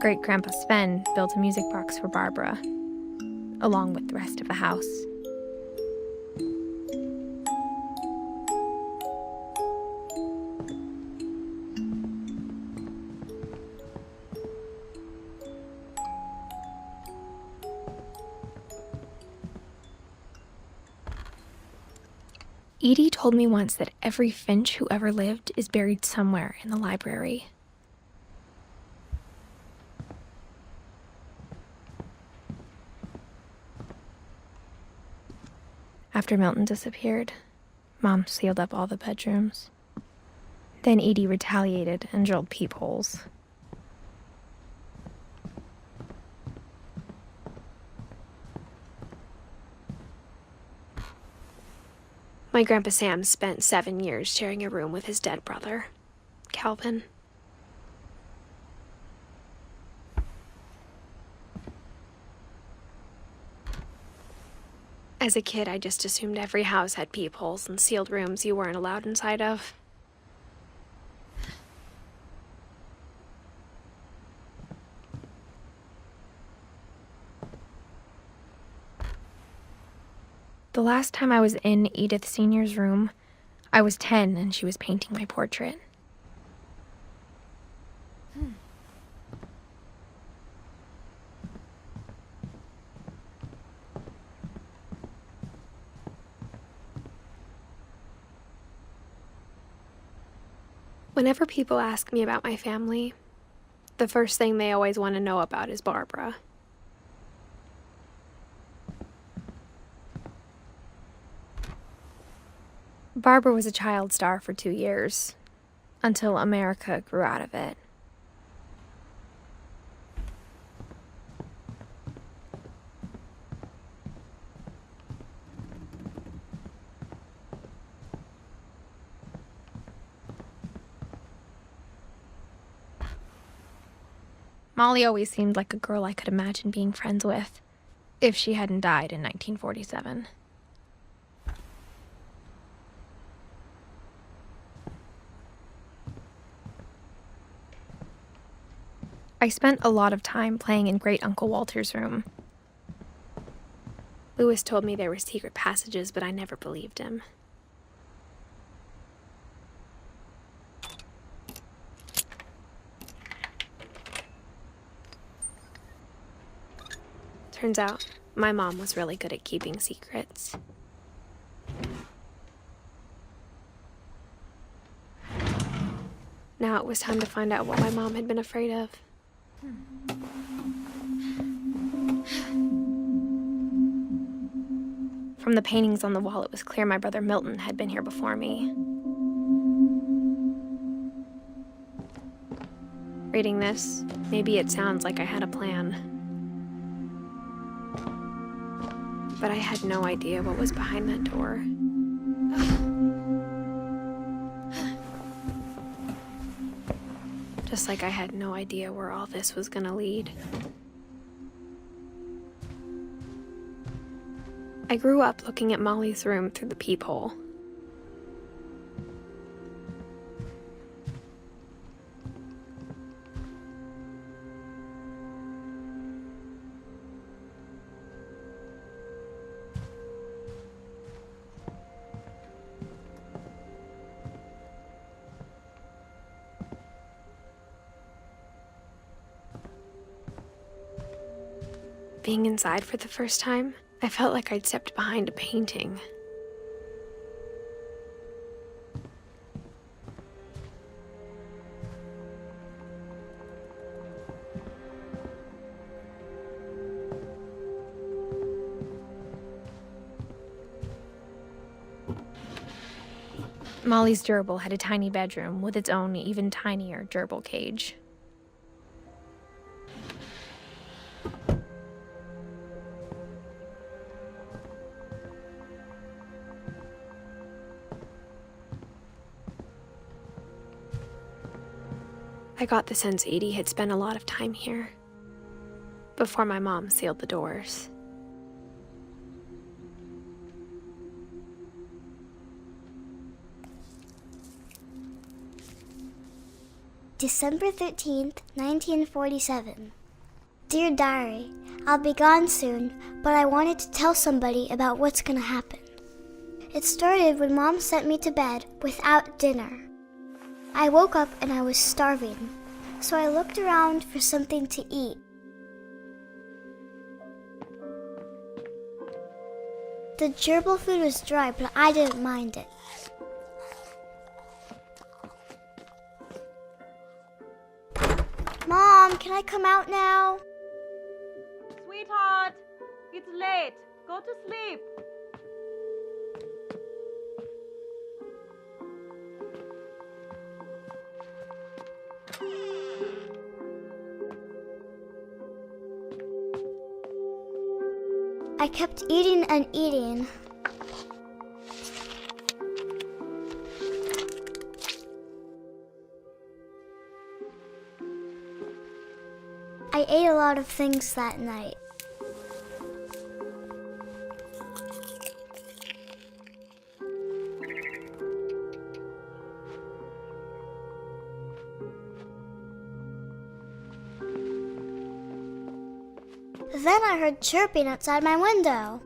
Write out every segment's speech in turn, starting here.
Great-Grandpa Sven built a music box for Barbara, along with the rest of the house. Edie told me once that every Finch who ever lived is buried somewhere in the library. After Milton disappeared, Mom sealed up all the bedrooms. Then Edie retaliated and drilled peepholes. My Grandpa Sam spent 7 years sharing a room with his dead brother, Calvin. As a kid, I just assumed every house had peepholes and sealed rooms you weren't allowed inside of. The last time I was in Edith Sr.'s room, I was 10 and she was painting my portrait. Whenever people ask me about my family, the first thing they always want to know about is Barbara. Barbara was a child star for 2 years, until America grew out of it. Molly always seemed like a girl I could imagine being friends with, if she hadn't died in 1947. I spent a lot of time playing in Great Uncle Walter's room. Lewis told me there were secret passages, but I never believed him. Turns out, my mom was really good at keeping secrets. Now it was time to find out what my mom had been afraid of. From the paintings on the wall, it was clear my brother Milton had been here before me. Reading this, maybe it sounds like I had a plan. But I had no idea what was behind that door. Just like I had no idea where all this was gonna lead. I grew up looking at Molly's room through the peephole. Being inside for the first time, I felt like I'd stepped behind a painting. Molly's gerbil had a tiny bedroom with its own even tinier gerbil cage. I got the sense Edie had spent a lot of time here, before my mom sealed the doors. December 13th, 1947. Dear Diary, I'll be gone soon, but I wanted to tell somebody about what's gonna happen. It started when Mom sent me to bed without dinner. I woke up and I was starving, so I looked around for something to eat. The gerbil food was dry, but I didn't mind it. Mom, can I come out now? Sweetheart, it's late. Go to sleep. I kept eating and eating. I ate a lot of things that night. Then I heard chirping outside my window.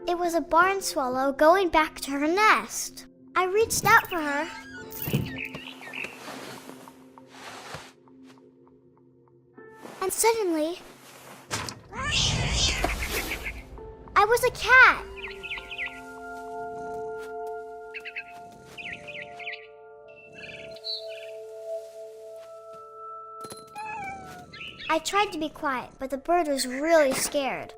It was a barn swallow going back to her nest. I reached out for her. And suddenly, I was a cat. I tried to be quiet, but the bird was really scared.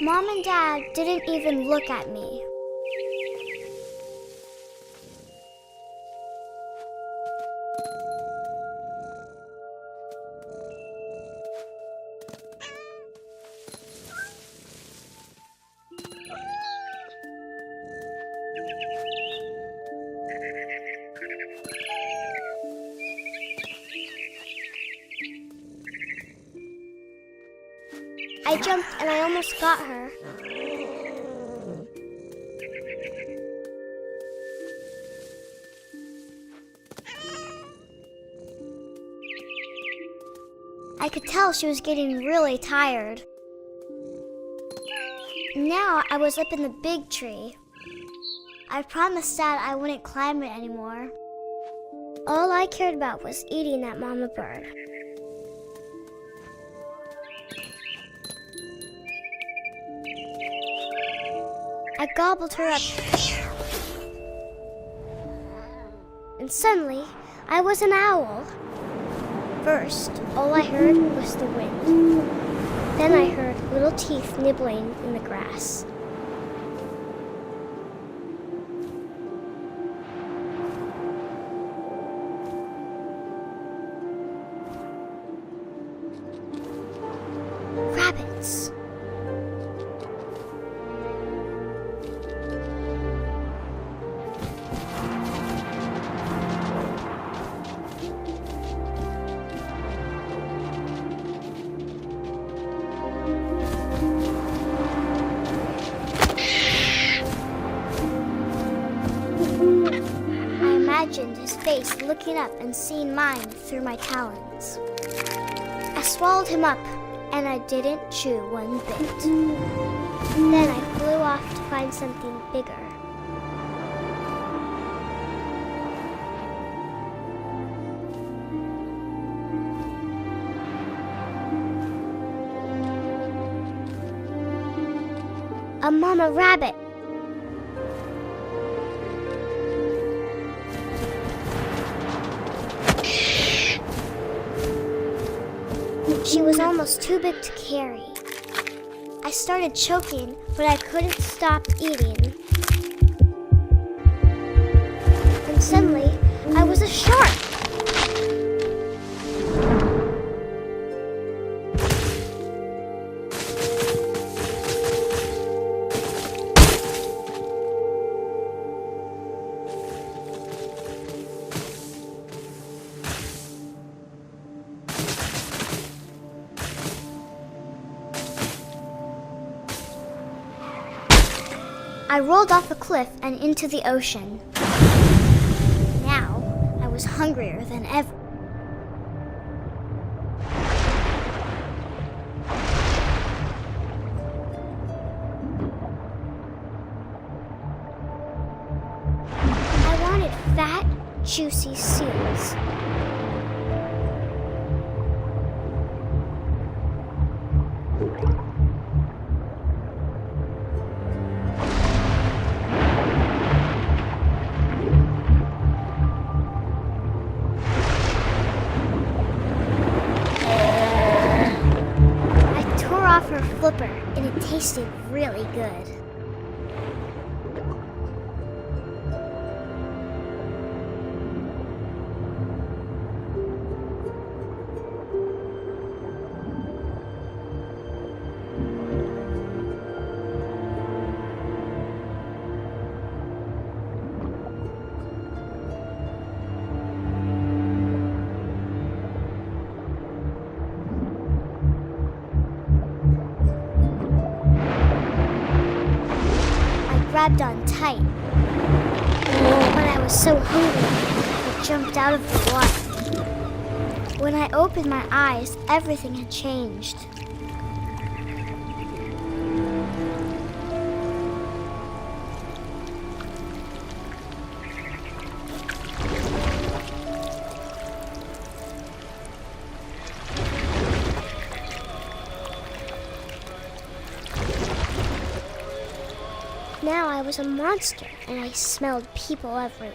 Mom and Dad didn't even look at me. I jumped and I almost got her. I could tell she was getting really tired. Now I was up in the big tree. I promised Dad I wouldn't climb it anymore. All I cared about was eating that mama bird. I gobbled her up. And suddenly, I was an owl. First, all I heard was the wind. Then I heard little teeth nibbling in the grass. Rabbits. Imagined his face looking up and seeing mine through my talons. I swallowed him up, and I didn't chew one bit. Then I flew off to find something bigger. A mama rabbit. She was almost too big to carry. I started choking, but I couldn't stop eating. And suddenly, I was a shark. I rolled off a cliff and into the ocean. Now, I was hungrier than ever. I wanted fat, juicy seals. I tore off her flipper, and it tasted really good. Grabbed on tight. But I was so hungry, I jumped out of the water. When I opened my eyes, everything had changed. Now I was a monster, and I smelled people everywhere.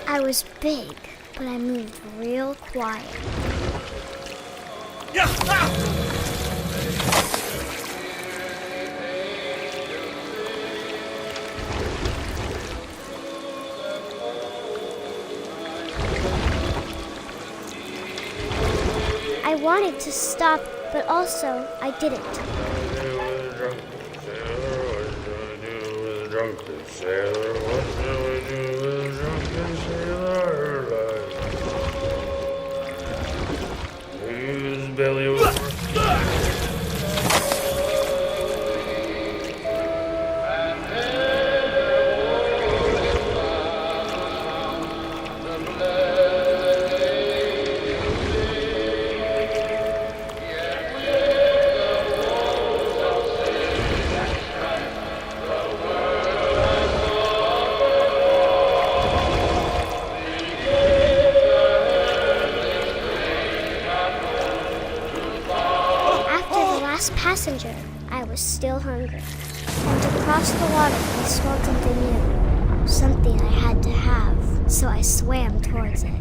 I was big, but I moved real quiet. I wanted to stop, but also I didn't. Passenger, I was still hungry. And to cross the water, I smelled something new. Something I had to have, so I swam towards it.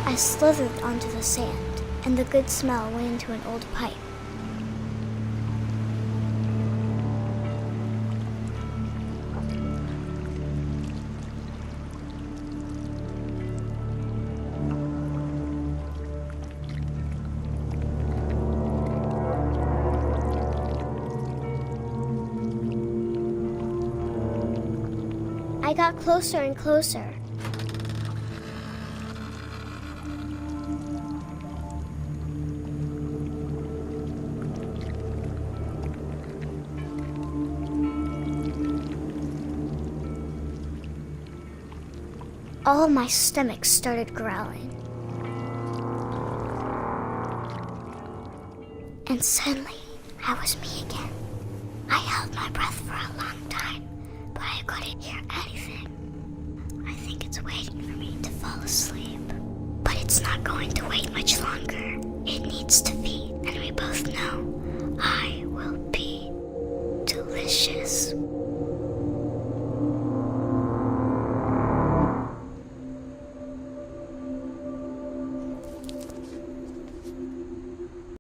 I slithered onto the sand, and the good smell went into an old pipe. I got closer and closer. All of my stomach started growling. And suddenly, I was me again. I held my breath for a long time, but I couldn't hear anything. I think it's waiting for me to fall asleep. But it's not going to wait much longer. It needs to feed, and we both know